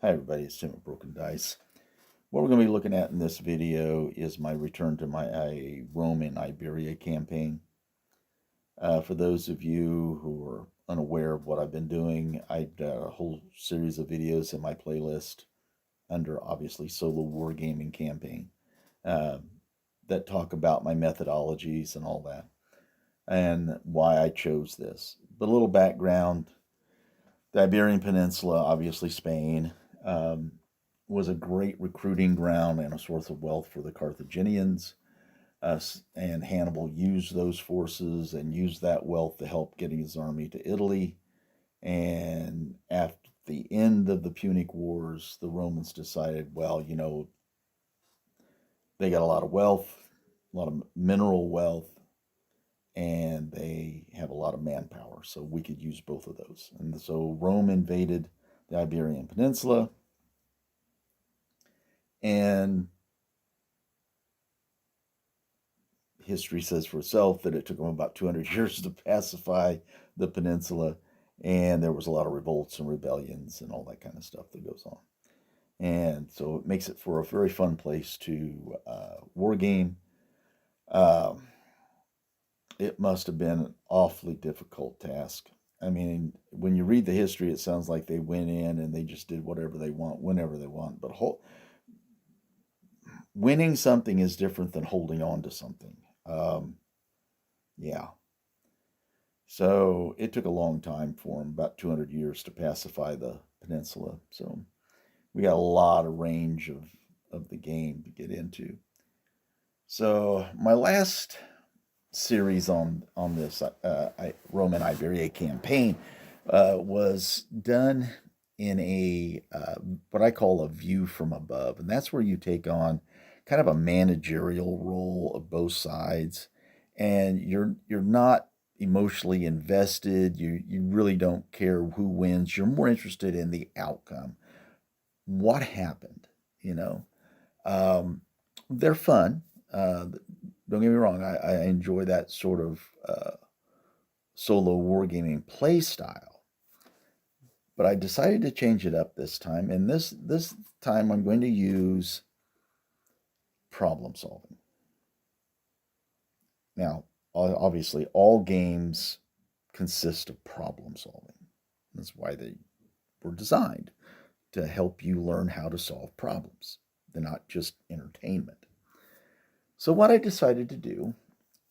Hi everybody, it's Tim at Broken Dice. What we're going to be looking at in this video is my return to my Rome and Iberia campaign. For those of you who are unaware of what I've been doing, I've got a whole series of videos in my playlist under obviously Solo Wargaming Campaign uh, that talk about my methodologies and all that and why I chose this. But a little background: the Iberian Peninsula, obviously Spain, um, was a great recruiting ground and a source of wealth for the Carthaginians. And Hannibal used those forces and used that wealth to help getting his army to Italy. And after the end of the Punic Wars, the Romans decided, well, they got a lot of wealth, a lot of mineral wealth, and they have a lot of manpower. So we could use both of those. And so Rome invaded the Iberian Peninsula, and history says for itself that it took them about 200 years to pacify the peninsula, and there was a lot of revolts and rebellions and all that kind of stuff that goes on. And so it makes it for a very fun place to war game. Um, it must have been an awfully difficult task. I mean, when you read the history, it sounds like they went in and they just did whatever they want, whenever they want. But winning something is different than holding on to something. Yeah. So it took a long time for them, about 200 years, to pacify the peninsula. So we got a lot of range of the game to get into. So my last series on this Roman Iberia campaign was done in a what I call a view from above, and that's where you take on kind of a managerial role of both sides, and you're not emotionally invested. You really don't care who wins. You're more interested in the outcome. What happened? You know, um, they're fun. Don't get me wrong. I enjoy that sort of solo wargaming play style. But I decided to change it up this time, and this time I'm going to use problem solving. Now, obviously, all games consist of problem solving. That's why they were designed, to help you learn how to solve problems. They're not just entertainment. So, what I decided to do,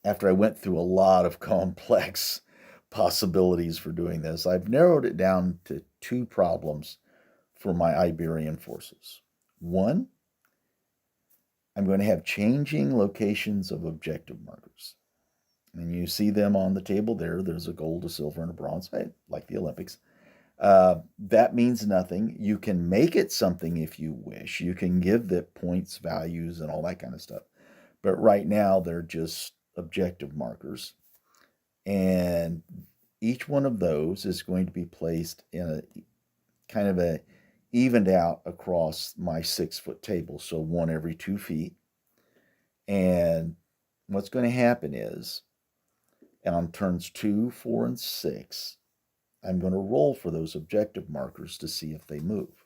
after I went through a lot of complex possibilities for doing this, I've narrowed it down to two problems for my Iberian forces. One, I'm going to have changing locations of objective markers. And you see them on the table there. There's a gold, a silver, and a bronze, like the Olympics. That means nothing. You can make it something if you wish. You can give the points values and all that kind of stuff. But right now, they're just objective markers. And each one of those is going to be placed in a kind of a evened out across my 6 foot table. So one every 2 feet. And what's going to happen is on turns 2, 4, and 6, I'm going to roll for those objective markers to see if they move.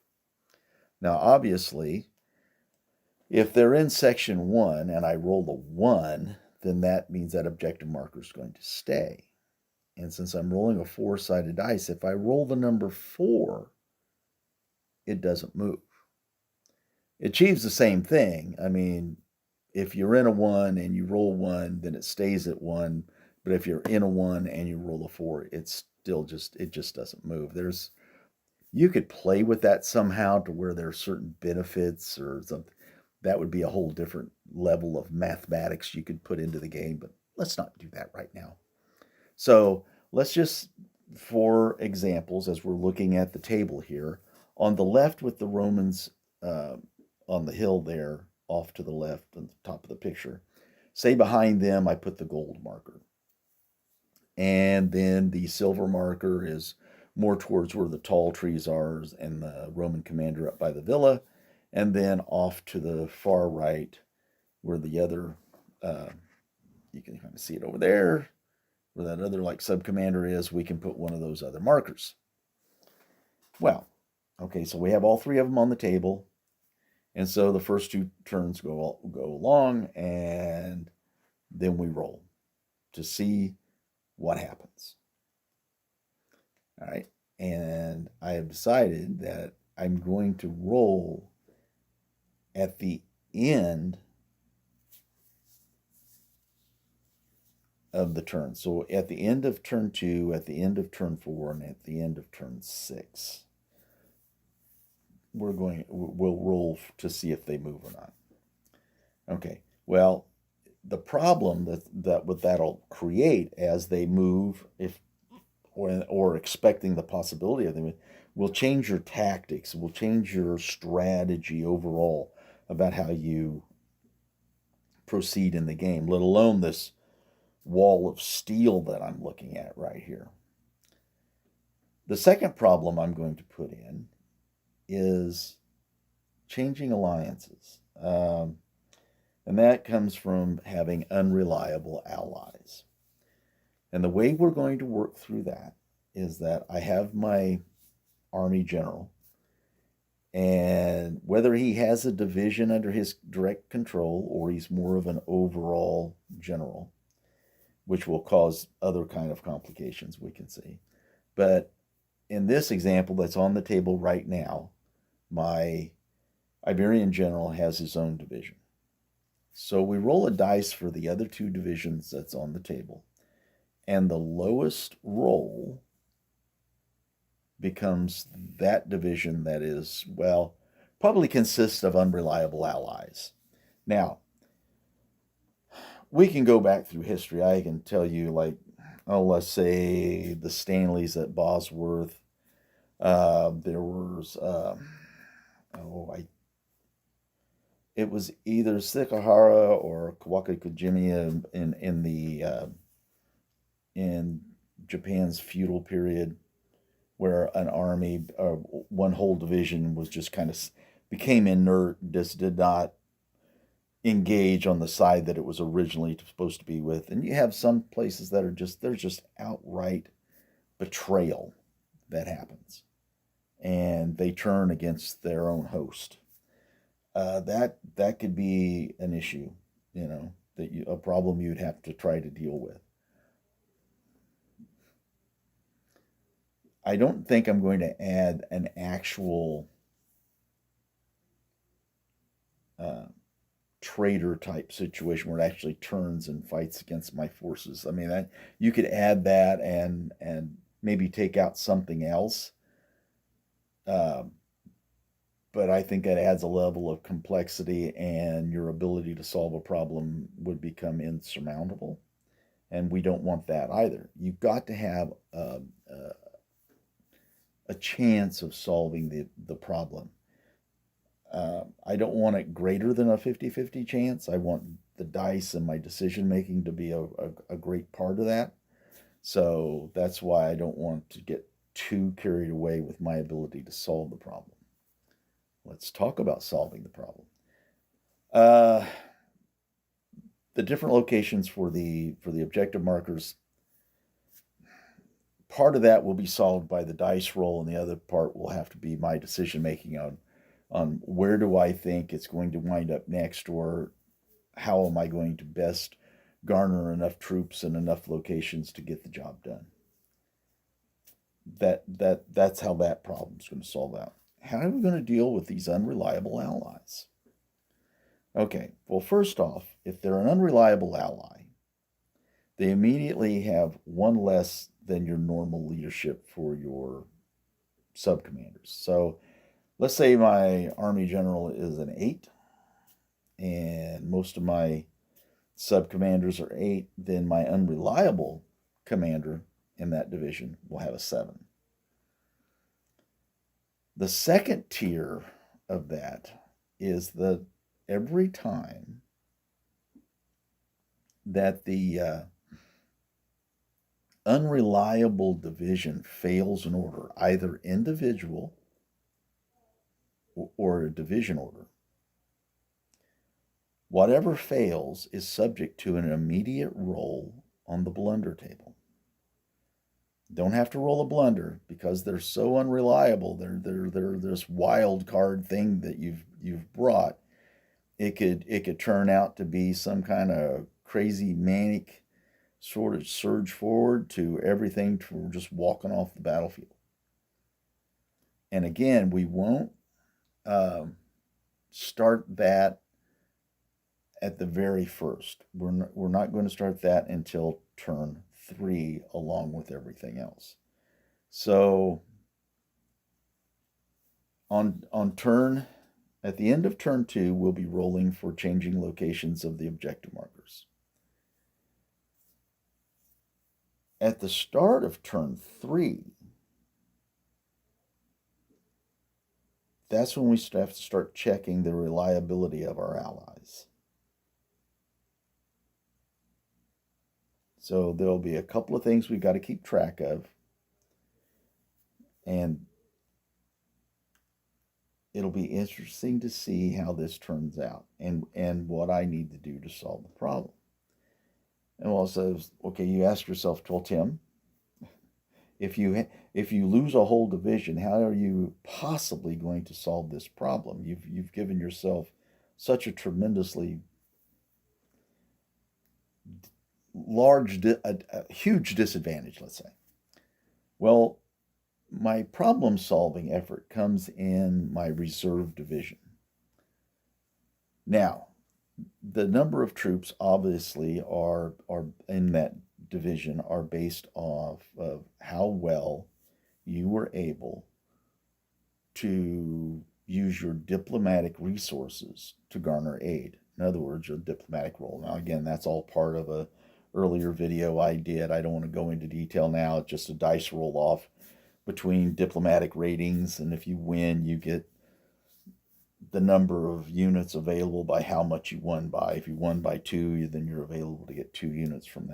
Now, obviously, if they're in section 1 and I roll a 1, then that means that objective marker is going to stay. And since I'm rolling a 4-sided dice, if I roll the number 4, it doesn't move. It achieves the same thing. I mean, if you're in a 1 and you roll 1, then it stays at 1. But if you're in a 1 and you roll a 4, it just doesn't move. You could play with that somehow to where there are certain benefits or something. That would be a whole different level of mathematics you could put into the game, but let's not do that right now. So let's just, for examples, as we're looking at the table here, on the left with the Romans uh, on the hill there, off to the left on the top of the picture, say behind them I put the gold marker. And then the silver marker is more towards where the tall trees are and the Roman commander up by the villa. And then off to the far right, where the other, uh, you can kind of see it over there, where that other like sub commander is, we can put one of those other markers. Well, Okay, so we have all three of them on the table. And so the first two turns go along, and then we roll to see what happens. All right. And I have decided that I'm going to roll at the end of the turn. So at the end of turn 2, at the end of turn 4, and at the end of turn 6, we'll roll to see if they move or not. Okay. Well, the problem that'll create as they move, if or expecting the possibility of them, will change your tactics, will change your strategy overall about how you proceed in the game, let alone this wall of steel that I'm looking at right here. The second problem I'm going to put in is changing alliances. And that comes from having unreliable allies. And the way we're going to work through that is that I have my army general, and whether he has a division under his direct control or he's more of an overall general, which will cause other kind of complications we can see. But in this example that's on the table right now, my Iberian general has his own division. So we roll a dice for the other two divisions that's on the table, and the lowest roll becomes that division that is, well, probably consists of unreliable allies. Now, we can go back through history. I can tell you, like, let's say the Stanleys at Bosworth. There was, it was either Sekihara or Kawakujimi in Japan's feudal period, where an army, one whole division, was just kind of became inert, just did not engage on the side that it was originally supposed to be with. And you have some places that are there's just outright betrayal that happens, and they turn against their own host. That could be an issue, a problem you'd have to try to deal with. I don't think I'm going to add an actual traitor type situation where it actually turns and fights against my forces. I mean, you could add that and maybe take out something else. But I think that adds a level of complexity, and your ability to solve a problem would become insurmountable. And we don't want that either. You've got to have a chance of solving the problem. I don't want it greater than a 50-50 chance. I want the dice and my decision making to be a great part of that. So that's why I don't want to get too carried away with my ability to solve the problem. Let's talk about solving the problem. The different locations for the objective markers, part of that will be solved by the dice roll, and the other part will have to be my decision making on where do I think it's going to wind up next, or how am I going to best garner enough troops and enough locations to get the job done. That's how that problem's going to solve out. How are we going to deal with these unreliable allies? Okay, well, first off, if they're an unreliable ally, they immediately have one less than your normal leadership for your sub-commanders. So let's say my army general is an 8, and most of my sub-commanders are 8, then my unreliable commander in that division will have a 7. The second tier of that is that every time that the unreliable division fails an order, either individual or a division order, whatever fails is subject to an immediate roll on the blunder table. Don't have to roll a blunder because they're so unreliable. They're this wild card thing that you've brought. It could turn out to be some kind of crazy manic sort of surge forward to everything to just walking off the battlefield. And again, we won't um, start that at the very first. We're not going to start that until turn 3, along with everything else. So on turn at the end of turn 2, we'll be rolling for changing locations of the objective markers. At the start of turn 3, that's when we have to start checking the reliability of our allies. So there'll be a couple of things we've got to keep track of. And it'll be interesting to see how this turns out and what I need to do to solve the problem. And also, okay, you ask yourself, well, Tim, if you lose a whole division, how are you possibly going to solve this problem? You've given yourself such a tremendously a huge disadvantage, let's say. Well, my problem solving effort comes in my reserve division. Now, the number of troops obviously are in that division are based off of how well you were able to use your diplomatic resources to garner aid. In other words, your diplomatic role. Now, again, that's all part of a earlier video I did. I don't want to go into detail now. It's just a dice roll off between diplomatic ratings, and if you win, you get the number of units available by how much you won by. If you won by 2, then you're available to get 2 units from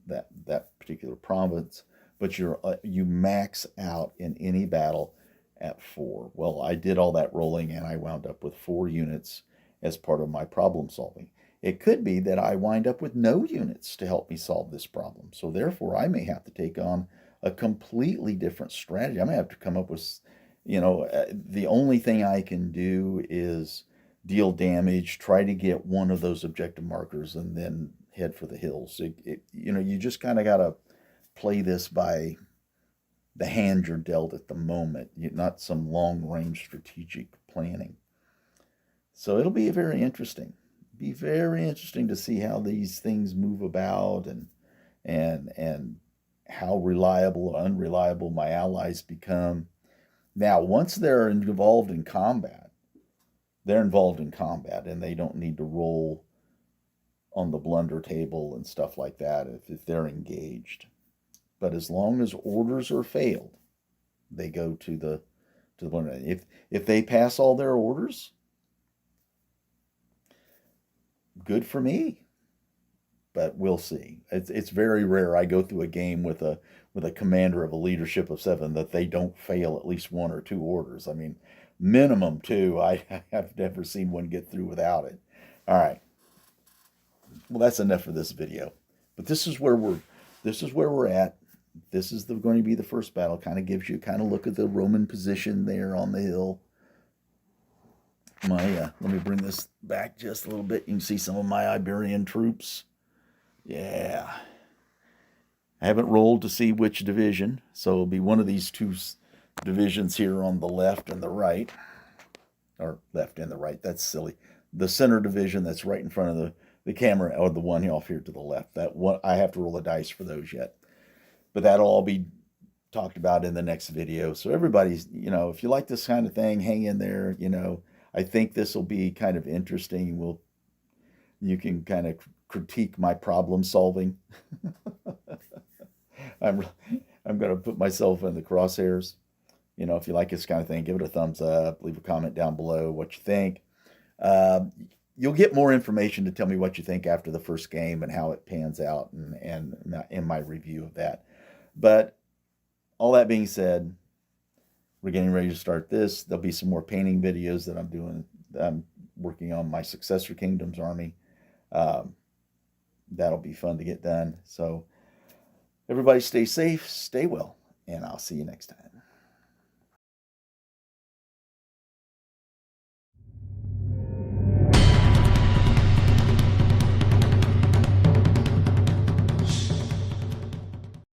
that particular province. But you max out in any battle at 4. Well, I did all that rolling and I wound up with 4 units as part of my problem solving. It could be that I wind up with no units to help me solve this problem. So therefore, I may have to take on a completely different strategy. I may have to come up with, the only thing I can do is deal damage, try to get one of those objective markers, and then head for the hills. You just kind of got to play this by the hand you're dealt at the moment, not some long range strategic planning. So it'll be very interesting. Be very interesting to see how these things move about and how reliable or unreliable my allies become. Now, once they're involved in combat, and they don't need to roll on the blunder table and stuff like that if they're engaged. But as long as orders are failed, they go to the blunder. If they pass all their orders, good for me. But we'll see. It's very rare I go through a game with a commander of a leadership of 7 that they don't fail at least 1 or 2 orders. I mean, minimum 2. I have never seen one get through without it. All right. Well, that's enough for this video. But this is where we're at. This is going to be the first battle. Kind of gives you kind of look at the Roman position there on the hill. Let me bring this back just a little bit. You can see some of my Iberian troops. Yeah. I haven't rolled to see which division, so it'll be one of these 2 divisions here on the left and the right. Or left and the right, that's silly. The center division that's right in front of the camera, or the one off here to the left. That one, I have to roll a dice for those yet. But that'll all be talked about in the next video. So everybody's, if you like this kind of thing, hang in there. I think this will be kind of interesting. You can kind of critique my problem solving. I'm going to put myself in the crosshairs. If you like this kind of thing, give it a thumbs up. Leave a comment down below what you think. You'll get more information to tell me what you think after the first game and how it pans out and in my review of that. But all that being said, we're getting ready to start this. There'll be some more painting videos that I'm doing. I'm working on my Successor Kingdoms army. That'll be fun to get done. So everybody stay safe, stay well, and I'll see you next time.